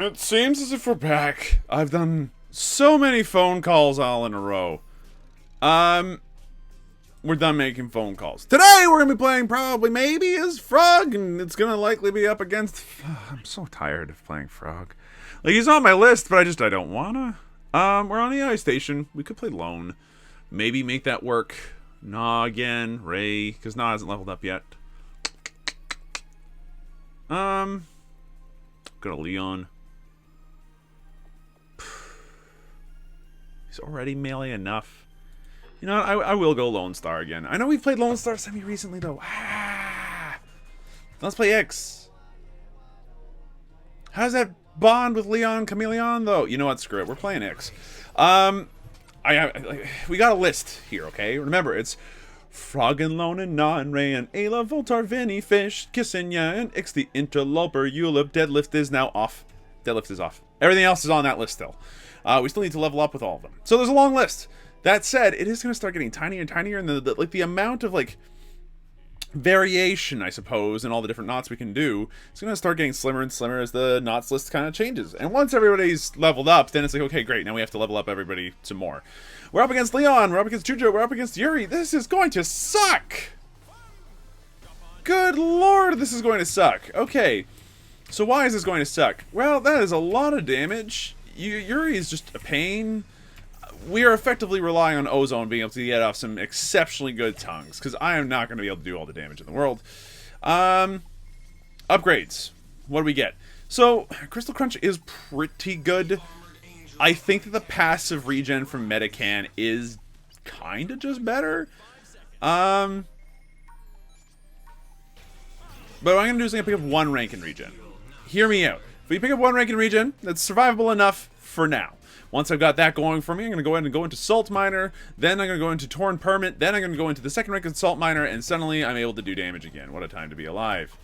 It seems as if we're back. I've done so many phone calls all in a row. We're done making phone calls. Today we're gonna be playing probably maybe as Frog, and it's gonna likely be up against. I'm so tired of playing Frog. Like, he's on my list, but I don't wanna. We're on the ice station. We could play Lone. Maybe make that work. Nah again. Ray, because Nah hasn't leveled up yet. Go to Leon. He's already melee enough. You know what? I will go Lone Star again. I know we've played Lone Star semi-recently, though. Let's play X. How's that bond with Leon Chameleon, though? You know what? Screw it. We're playing X. We got a list here, okay? Remember, it's Frog and Lone and Nah and Ray and Ayla, Voltar, Vinny, Fish, Ksenia, and Ix the Interloper, Eulip. Deadlift is now off. Deadlift is off. Everything else is on that list still. We still need to level up with all of them. So there's a long list. That said, it is going to start getting tinier and tinier, and the amount of, like, variation, I suppose, in all the different knots we can do, it's going to start getting slimmer and slimmer as the knots list kind of changes. And once everybody's leveled up, then it's like, okay, great, now we have to level up everybody some more. We're up against Leon, we're up against Jujo, we're up against Yuri. This is going to suck! Good lord, this is going to suck. Okay, so why is this going to suck? Well, that is a lot of damage. Yuri is just a pain. We are effectively relying on Ozone being able to get off some exceptionally good tongues, because I am not going to be able to do all the damage in the world. Upgrades. What do we get? So, Crystal Crunch is pretty good. I think that the passive regen from Megaman is kind of just better. But what I'm going to do is I'm going to pick up 1 rank in regen. Hear me out. If we pick up 1 rank in regen, that's survivable enough for now. Once I've got that going for me, I'm going to go ahead and go into Salt Miner, then I'm going to go into Torn Permit, then I'm going to go into the second rank of Salt Miner, and suddenly I'm able to do damage again. What a time to be alive.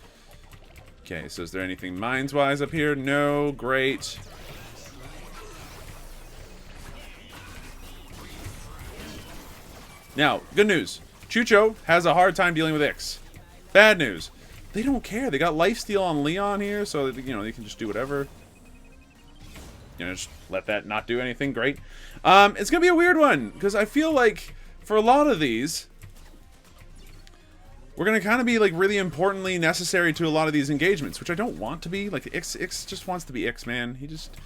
Okay, so is there anything mines-wise up here? No, great. Now, good news. Chucho has a hard time dealing with Ix. Bad news. They don't care. They got lifesteal on Leon here, so that, you know, they can just do whatever. You know, just let that not do anything. Great. It's gonna be a weird one, because I feel like for a lot of these, we're gonna kind of be like really importantly necessary to a lot of these engagements, which I don't want to be. Like, Ix just wants to be Ix, man. He just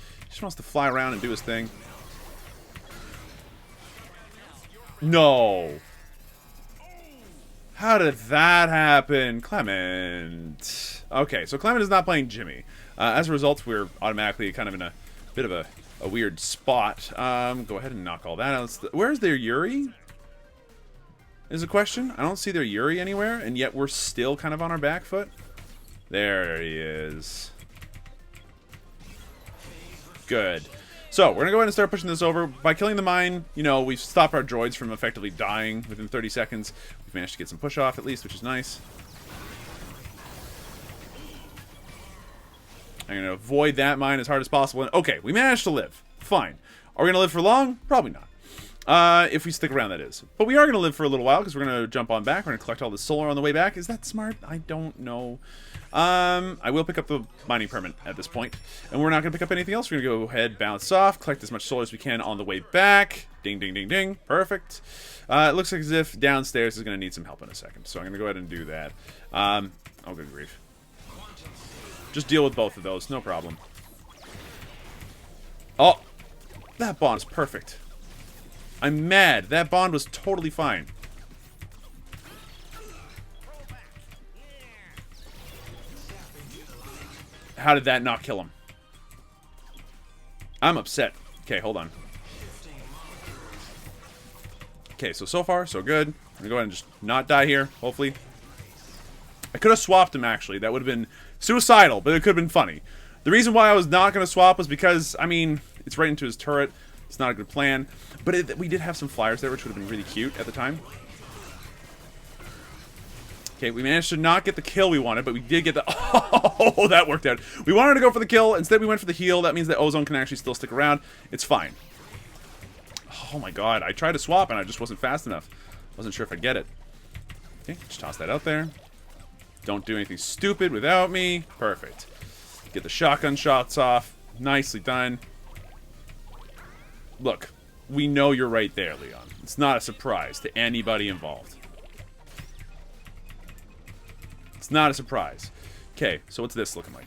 wants to fly around and do his thing. No. How did that happen? Clement. Okay, so Clement is not playing Jimmy. As a result, we're automatically kind of in a bit of a weird spot. Go ahead and knock all that out. Where's their Yuri? Is a question. I don't see their Yuri anywhere, and yet we're still kind of on our back foot. There he is. Good. So, we're going to go ahead and start pushing this over. By killing the mine, you know, we've stopped our droids from effectively dying within 30 seconds. We've managed to get some push off, at least, which is nice. I'm going to avoid that mine as hard as possible. And, okay, we managed to live. Fine. Are we going to live for long? Probably not. If we stick around, that is. But we are going to live for a little while, because we're going to jump on back. We're going to collect all the solar on the way back. Is that smart? I don't know. I will pick up the mining permit at this point. And we're not going to pick up anything else. We're going to go ahead, bounce off, collect as much solar as we can on the way back. Ding, ding, ding, ding. Perfect. It looks like as if downstairs is going to need some help in a second. So I'm going to go ahead and do that. Oh, good grief. Just deal with both of those. No problem. Oh! That bond is perfect. I'm mad. That bond was totally fine. How did that not kill him? I'm upset. Okay, hold on. Okay, so far, so good. I'm gonna go ahead and just not die here, hopefully. I could have swapped him, actually. That would have been suicidal, but it could have been funny. The reason why I was not going to swap was because, I mean, it's right into his turret. It's not a good plan. But we did have some flyers there, which would have been really cute at the time. Okay, we managed to not get the kill we wanted, but we did get the... Oh, that worked out. We wanted to go for the kill. Instead, we went for the heal. That means that Ozone can actually still stick around. It's fine. Oh, my God. I tried to swap, and I just wasn't fast enough. Wasn't sure if I'd get it. Okay, just toss that out there. Don't do anything stupid without me. Perfect. Get the shotgun shots off. Nicely done. Look, we know you're right there, Leon. It's not a surprise to anybody involved. It's not a surprise. Okay, so what's this looking like?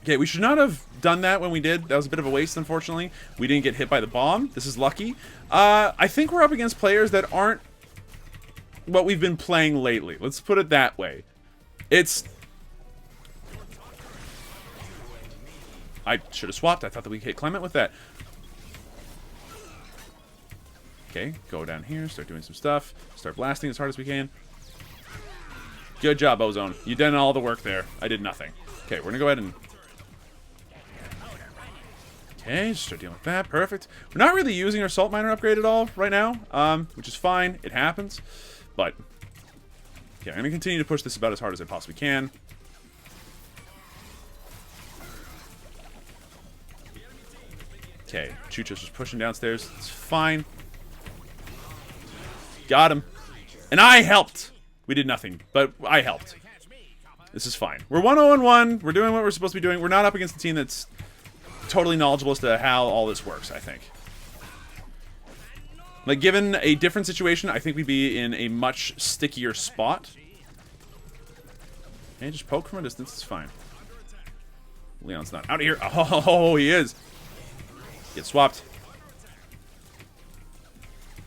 Okay, we should not have done that when we did. That was a bit of a waste, unfortunately. We didn't get hit by the bomb. This is lucky. I think we're up against players that aren't what we've been playing lately. Let's put it that way. It's... I should have swapped. I thought that we could hit Clement with that. Okay, go down here, start doing some stuff. Start blasting as hard as we can. Good job, Ozone. You did all the work there. I did nothing. Okay, we're gonna go ahead and... Okay, just start dealing with that. Perfect. We're not really using our Salt Miner upgrade at all right now, which is fine. It happens. But, okay, I'm going to continue to push this about as hard as I possibly can. Okay, Chucho's just pushing downstairs. It's fine. Got him. And I helped! We did nothing, but I helped. This is fine. We're 1-0-1. We're doing what we're supposed to be doing. We're not up against a team that's totally knowledgeable as to how all this works, I think. Like, given a different situation, I think we'd be in a much stickier spot. Okay, just poke from a distance. It's fine. Leon's not out of here. Oh, he is. Get swapped.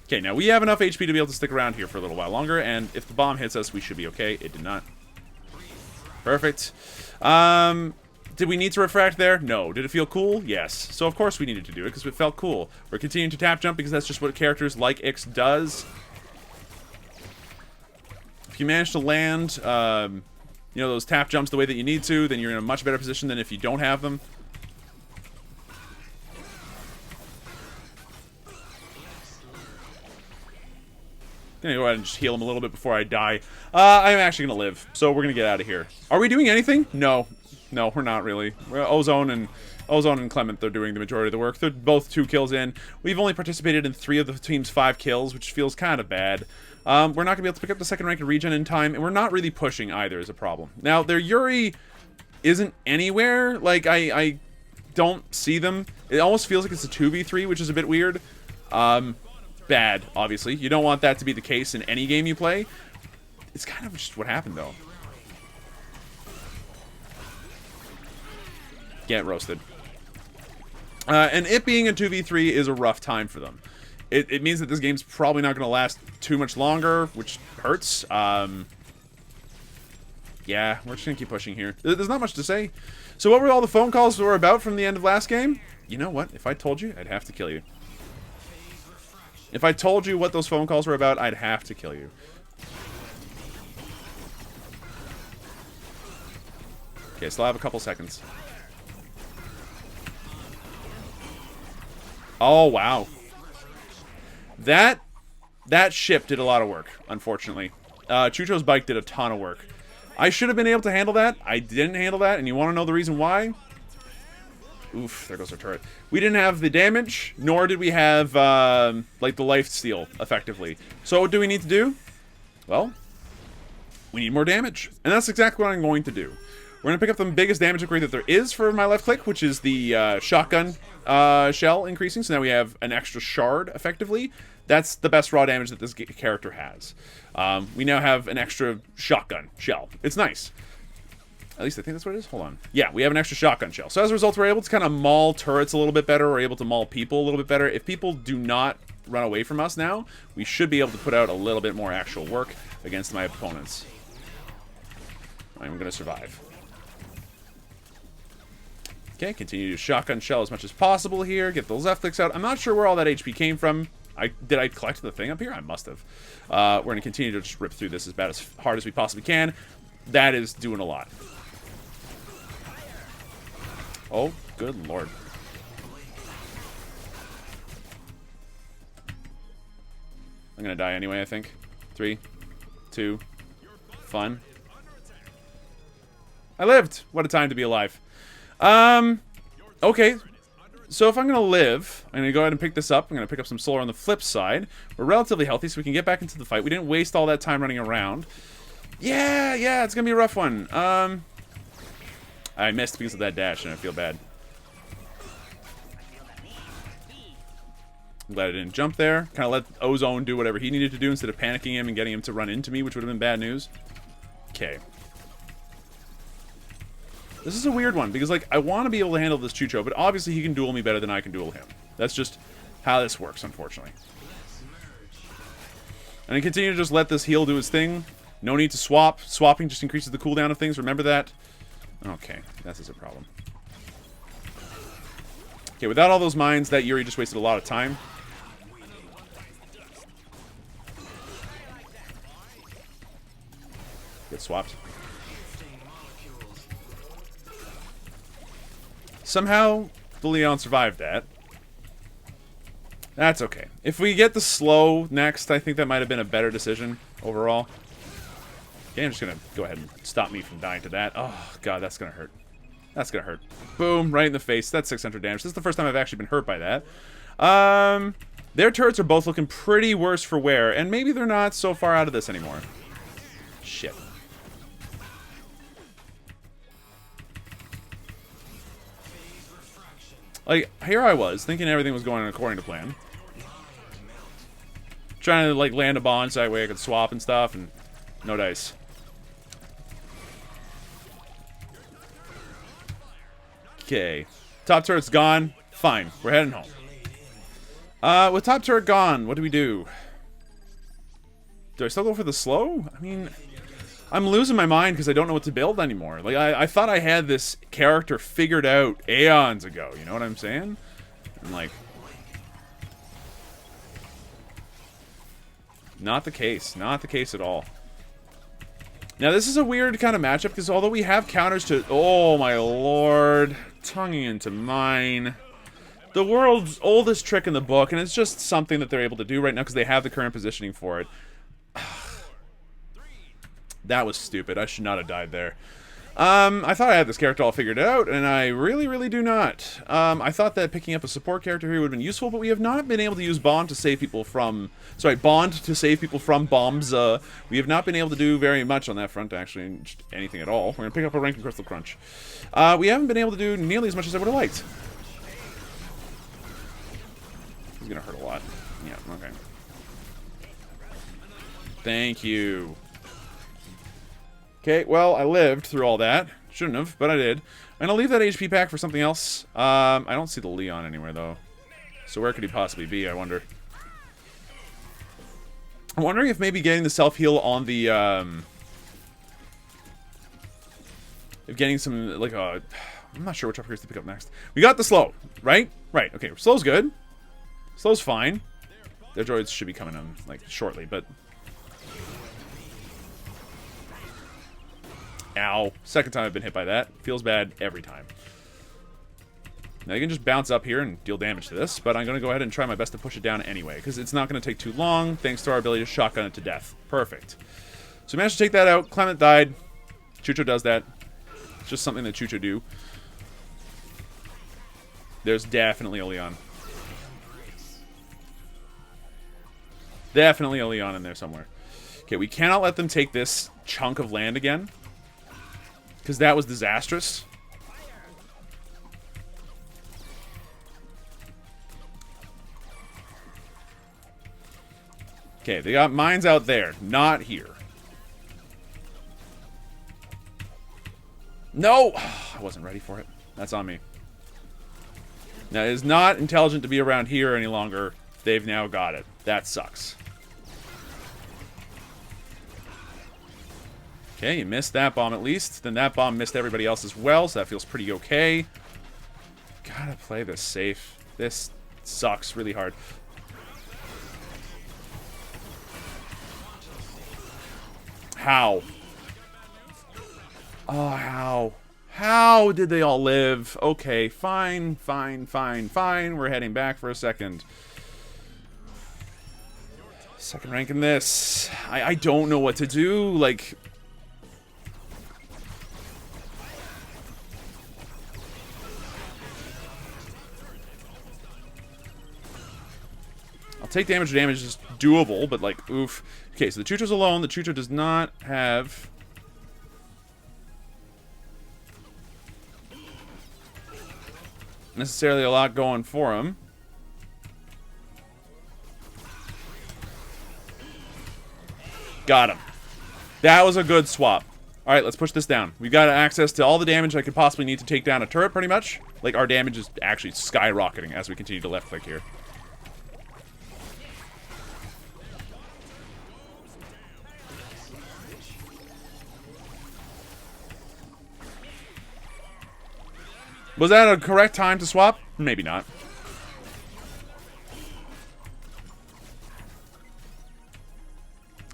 Okay, now we have enough HP to be able to stick around here for a little while longer, and if the bomb hits us, we should be okay. It did not. Perfect. Did we need to refract there? No. Did it feel cool? Yes. So of course we needed to do it, because it felt cool. We're continuing to tap jump, because that's just what characters like Ix does. If you manage to land, you know, those tap jumps the way that you need to, then you're in a much better position than if you don't have them. I'm gonna go ahead and just heal him a little bit before I die. I'm actually gonna live, so we're gonna get out of here. Are we doing anything? No. No, we're not really. Ozone and Clement, they're doing the majority of the work. They're both 2 kills in. We've only participated in 3 of the team's 5 kills, which feels kind of bad. We're not going to be able to pick up the second rank and regen in time, and we're not really pushing either is a problem. Now, their Yuri isn't anywhere. Like, I don't see them. It almost feels like it's a 2v3, which is a bit weird. Bad, obviously. You don't want that to be the case in any game you play. It's kind of just what happened, though. Get roasted. And it being a 2v3 is a rough time for them. It means that this game's probably not going to last too much longer, which hurts. Yeah, we're just going to keep pushing here. There's not much to say. So what were all the phone calls were about from the end of last game? You know what? If I told you, I'd have to kill you. If I told you what those phone calls were about, I'd have to kill you. Okay, still have a couple seconds. Oh, wow. That ship did a lot of work, unfortunately. Chucho's bike did a ton of work. I should have been able to handle that. I didn't handle that, and you want to know the reason why? Oof, there goes our turret. We didn't have the damage, nor did we have, like, the life steal, effectively. So what do we need to do? Well, we need more damage. And that's exactly what I'm going to do. We're going to pick up the biggest damage upgrade that there is for my left click, which is the shotgun shell increasing. So now we have an extra shard, effectively. That's the best raw damage that this character has. We now have an extra shotgun shell. It's nice. At least I think that's what it is. Hold on. Yeah, we have an extra shotgun shell. So as a result, we're able to kind of maul turrets a little bit better. We're able to maul people a little bit better. If people do not run away from us now, we should be able to put out a little bit more actual work against my opponents. I'm going to survive. Okay, continue to shotgun shell as much as possible here. Get those left clicks out. I'm not sure where all that HP came from. Did I collect the thing up here? I must have. We're going to continue to just rip through this as hard as we possibly can. That is doing a lot. Oh, good lord. I'm going to die anyway, I think. 3, 2, fun. I lived! What a time to be alive. Okay. So if I'm going to live, I'm going to go ahead and pick this up. I'm going to pick up some solar on the flip side. We're relatively healthy, so we can get back into the fight. We didn't waste all that time running around. Yeah, it's going to be a rough one. I missed because of that dash, and I feel bad. I'm glad I didn't jump there. Kind of let Ozone do whatever he needed to do instead of panicking him and getting him to run into me, which would have been bad news. Okay. This is a weird one, because, like, I want to be able to handle this Chucho, but obviously he can duel me better than I can duel him. That's just how this works, unfortunately. And I continue to just let this heal do his thing. No need to swap. Swapping just increases the cooldown of things. Remember that? Okay, that's a problem. Okay, without all those mines, that Yuri just wasted a lot of time. Get swapped. Somehow, the Leon survived that. That's okay. If we get the slow next, I think that might have been a better decision overall. Okay, I'm just going to go ahead and stop me from dying to that. Oh, God, that's going to hurt. That's going to hurt. Boom, right in the face. That's 600 damage. This is the first time I've actually been hurt by that. Their turrets are both looking pretty worse for wear, and maybe they're not so far out of this anymore. Shit. Like, here I was, thinking everything was going according to plan. Trying to, like, land a bond so that way I could swap and stuff, and no dice. Okay. Top turret's gone. Fine. We're heading home. With top turret gone, what do we do? Do I still go for the slow? I mean, I'm losing my mind because I don't know what to build anymore. Like, I thought I had this character figured out aeons ago. You know what I'm saying? And, like, not the case. Not the case at all. Now, this is a weird kind of matchup because although we have counters to... Oh, my lord. Tonguing into mine. The world's oldest trick in the book, and it's just something that they're able to do right now because they have the current positioning for it. That was stupid. I should not have died there. I thought I had this character all figured out, and I really, really do not. I thought that picking up a support character here would have been useful, but we have not been able to use Bond to save people from... Sorry, Bond to save people from bombs. We have not been able to do very much on that front, actually. Just anything at all. We're going to pick up a Ranking Crystal Crunch. We haven't been able to do nearly as much as I would have liked. This is going to hurt a lot. Yeah, okay. Thank you. Okay, well, I lived through all that. Shouldn't have, but I did. I'm gonna leave that HP pack for something else. I don't see the Leon anywhere, though. So where could he possibly be, I wonder? I'm wondering if maybe getting the self-heal on the, if getting some, like, I'm not sure which upgrades to pick up next. We got the slow, right? Right, okay, slow's good. Slow's fine. Their droids should be coming on, like, shortly, but... Ow. Second time I've been hit by that. Feels bad every time. Now you can just bounce up here and deal damage to this, but I'm going to go ahead and try my best to push it down anyway, because it's not going to take too long, thanks to our ability to shotgun it to death. Perfect. So we managed to take that out. Clement died. Chucho does that. It's just something that Chucho do. There's definitely a Leon. Definitely a Leon in there somewhere. Okay, we cannot let them take this chunk of land again, because that was disastrous. Okay, they got mines out there, not here. No! I wasn't ready for it. That's on me. Now, it is not intelligent to be around here any longer. They've now got it. That sucks. Okay, you missed that bomb at least. Then that bomb missed everybody else as well, so that feels pretty okay. Gotta play this safe. This sucks really hard. How? Oh, how? How did they all live? Okay, fine, fine, fine, fine. We're heading back for a second. Second rank in this. I don't know what to do. Like... I'll take damage. Damage is doable, but like, oof. Okay, so the Chucho's alone. The Chucho does not have... necessarily a lot going for him. Got him. That was a good swap. Alright, let's push this down. We've got access to all the damage I could possibly need to take down a turret, pretty much. Like, our damage is actually skyrocketing as we continue to left-click here. Was that a correct time to swap? Maybe not.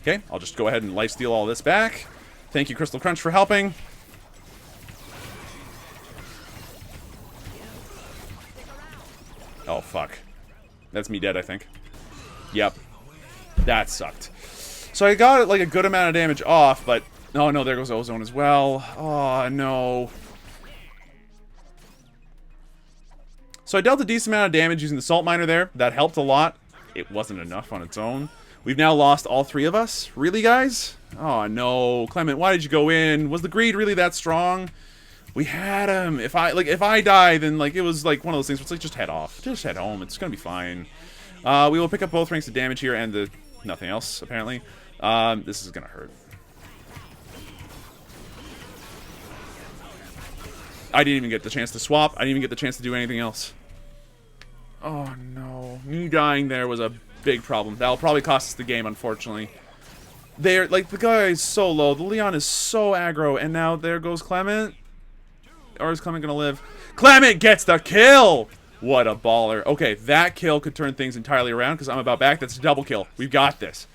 Okay, I'll just go ahead and lifesteal all this back. Thank you, Crystal Crunch, for helping. Oh, fuck. That's me dead, I think. Yep. That sucked. So I got, like, a good amount of damage off, but... Oh, no, there goes Ozone as well. Oh, no. So I dealt a decent amount of damage using the Salt Miner there. That helped a lot. It wasn't enough on its own. We've now lost all three of us. Really, guys? Oh, no. Clement, why did you go in? Was the greed really that strong? We had him. If I die, then, like, it was, like, one of those things where it's like, just head off. Just head home. It's gonna be fine. We will pick up both ranks of damage here and the... nothing else, apparently. This is gonna hurt. I didn't even get the chance to swap. I didn't even get the chance to do anything else. Oh, no. Me dying there was a big problem. That'll probably cost us the game, unfortunately. They're, like, the guy is so low. The Leon is so aggro, and now there goes Clement. Or is Clement gonna live? Clement gets the kill! What a baller. Okay, that kill could turn things entirely around, because I'm about back. That's a double kill. We've got this.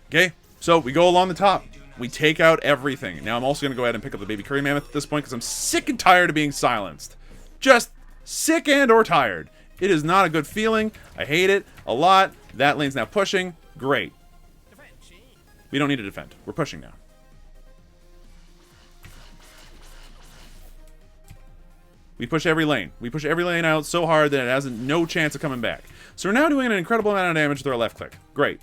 Okay, so we go along the top. We take out everything. Now I'm also going to go ahead and pick up the baby curry mammoth at this point, because I'm sick and tired of being silenced. Just sick and or tired. It is not a good feeling. I hate it a lot. That lane's now pushing. Great. We don't need to defend. We're pushing now. We push every lane. We push every lane out so hard that it has no chance of coming back. So we're now doing an incredible amount of damage with our left click. Great.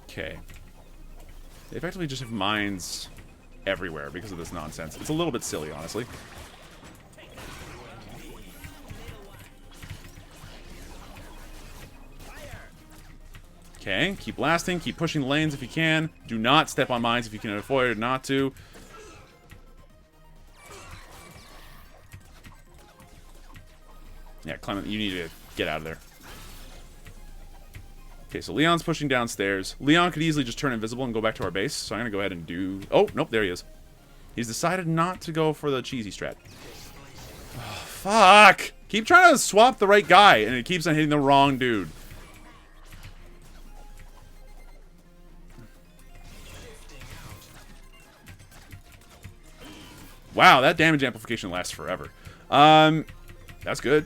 Okay. They effectively just have mines everywhere because of this nonsense. It's a little bit silly, honestly. Okay, keep blasting, keep pushing the lanes if you can. Do not step on mines if you can avoid it not to. Yeah, Clement, you need to get out of there. Okay, so Leon's pushing downstairs. Leon could easily just turn invisible and go back to our base, so I'm going to go ahead and do... Oh, nope, there he is. He's decided not to go for the cheesy strat. Oh, fuck! Keep trying to swap the right guy, and it keeps on hitting the wrong dude. Wow, that damage amplification lasts forever. That's good.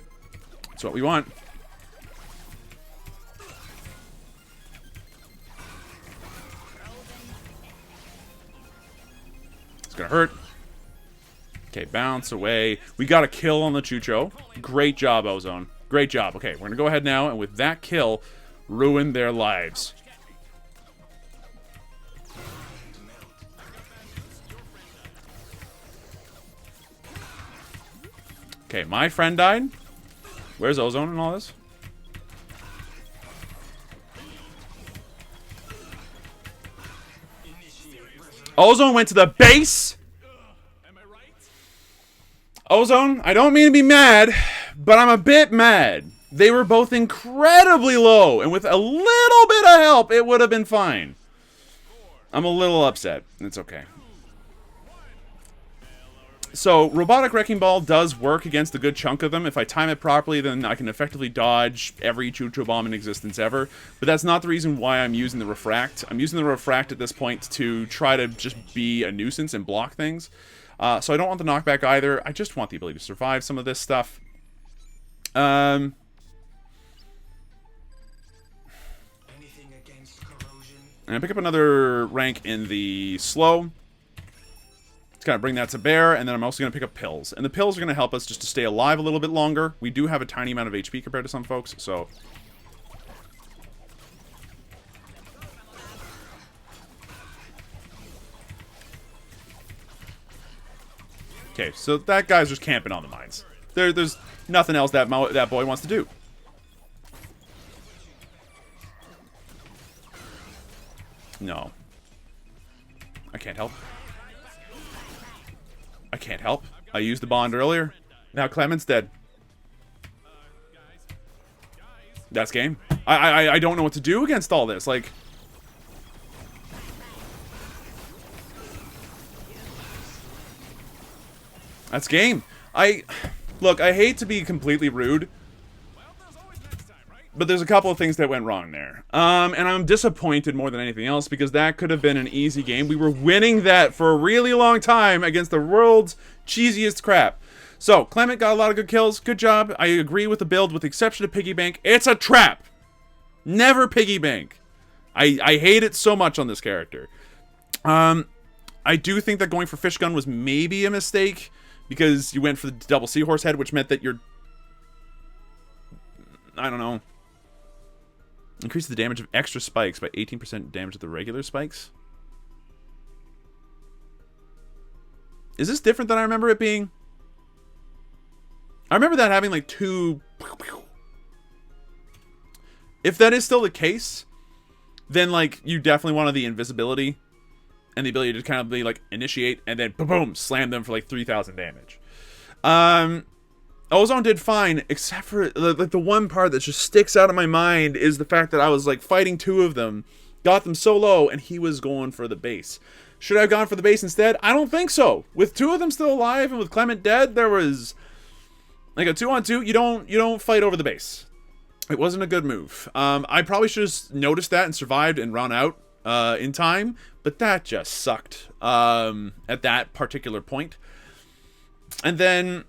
That's what we want. It's gonna hurt. Okay, bounce away. We got a kill on the Chucho. Great job, Ozone. Great job. Okay, we're gonna go ahead now, and with that kill, ruin their lives. Okay, my friend died. Where's Ozone in all this? Ozone went to the base? Ozone, I don't mean to be mad, but I'm a bit mad. They were both incredibly low, and with a little bit of help, it would have been fine. I'm a little upset. It's okay. So, Robotic Wrecking Ball does work against a good chunk of them. If I time it properly, then I can effectively dodge every Chucho Bomb in existence ever. But that's not the reason why I'm using the Refract. I'm using the Refract at this point to try to just be a nuisance and block things. So I don't want the knockback either. I just want the ability to survive some of this stuff. And I pick up another rank in the slow. kind of bring that to bear, and then I'm also going to pick up pills. And the pills are going to help us just to stay alive a little bit longer. We do have a tiny amount of HP compared to some folks, so... Okay, so that guy's just camping on the mines. There's nothing else that boy wants to do. No. I can't help. I can't help. I used the bond earlier. Now Clement's dead. That's game. I don't know what to do against all this. Like... That's game. Look, I hate to be completely rude, but there's a couple of things that went wrong there. And I'm disappointed more than anything else because that could have been an easy game. We were winning that for a really long time against the world's cheesiest crap. So, Clement got a lot of good kills. Good job. I agree with the build with the exception of Piggy Bank. It's a trap. Never Piggy Bank. I hate it so much on this character. I do think that going for Fish Gun was maybe a mistake because you went for the double Seahorse Head, which meant that you're... I don't know. Increase the damage of extra spikes by 18% damage of the regular spikes. Is this different than I remember it being? I remember that having like 2... If that is still the case, then like you definitely wanted the invisibility and the ability to kind of be like initiate and then boom, slam them for like 3,000 damage. Ozone did fine, except for like the one part that just sticks out of my mind is the fact that I was like fighting 2 of them, got them so low, and he was going for the base. Should I have gone for the base instead? I don't think so. With 2 of them still alive and with Clement dead, there was like a 2-on-2. You don't fight over the base. It wasn't a good move. I probably should have noticed that and survived and run out in time, but that just sucked at that particular point. And then,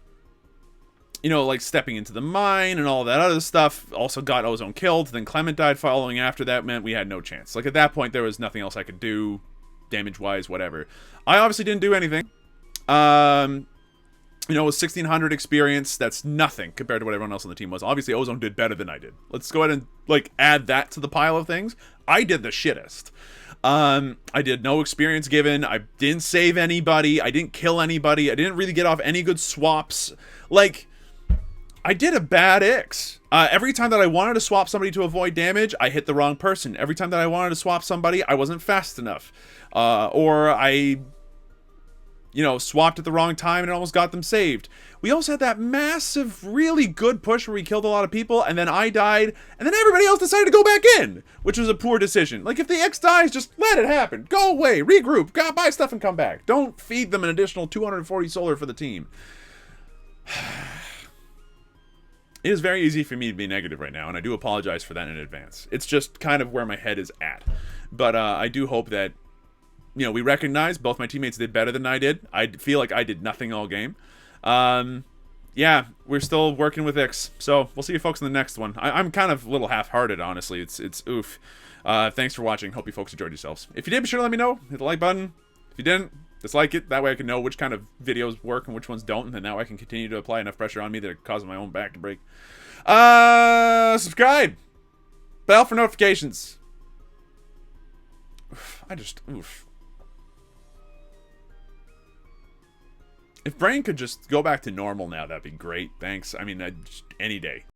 you know, like stepping into the mine and all that other stuff also got Ozone killed. Then Clement died following after that, meant we had no chance. Like at that point, there was nothing else I could do, damage-wise, whatever. I obviously didn't do anything. You know, with 1,600 experience, that's nothing compared to what everyone else on the team was. Obviously, Ozone did better than I did. Let's go ahead and, like, add that to the pile of things. I did the shittest. I did no experience given. I didn't save anybody. I didn't kill anybody. I didn't really get off any good swaps. Like, I did a bad X. Every time that I wanted to swap somebody to avoid damage, I hit the wrong person. Every time that I wanted to swap somebody, I wasn't fast enough. Or I... you know, swapped at the wrong time and almost got them saved. We also had that massive, really good push where we killed a lot of people, and then I died, and then everybody else decided to go back in, which was a poor decision. Like, if the X dies, just let it happen. Go away, regroup, go buy stuff and come back. Don't feed them an additional 240 solar for the team. It is very easy for me to be negative right now, and I do apologize for that in advance. It's just kind of where my head is at. But I do hope that, you know, we recognize both my teammates did better than I did. I feel like I did nothing all game. Yeah, we're still working with X. So we'll see you folks in the next one. I'm kind of a little half-hearted, honestly. It's oof. Thanks for watching. Hope you folks enjoyed yourselves. If you did, be sure to let me know. Hit the like button. If you didn't, dislike it. That way I can know which kind of videos work and which ones don't. And then now I can continue to apply enough pressure on me that it causes my own back to break. Subscribe. Bell for notifications. Oof. If Brain could just go back to normal now, that'd be great. Thanks. I mean, any day.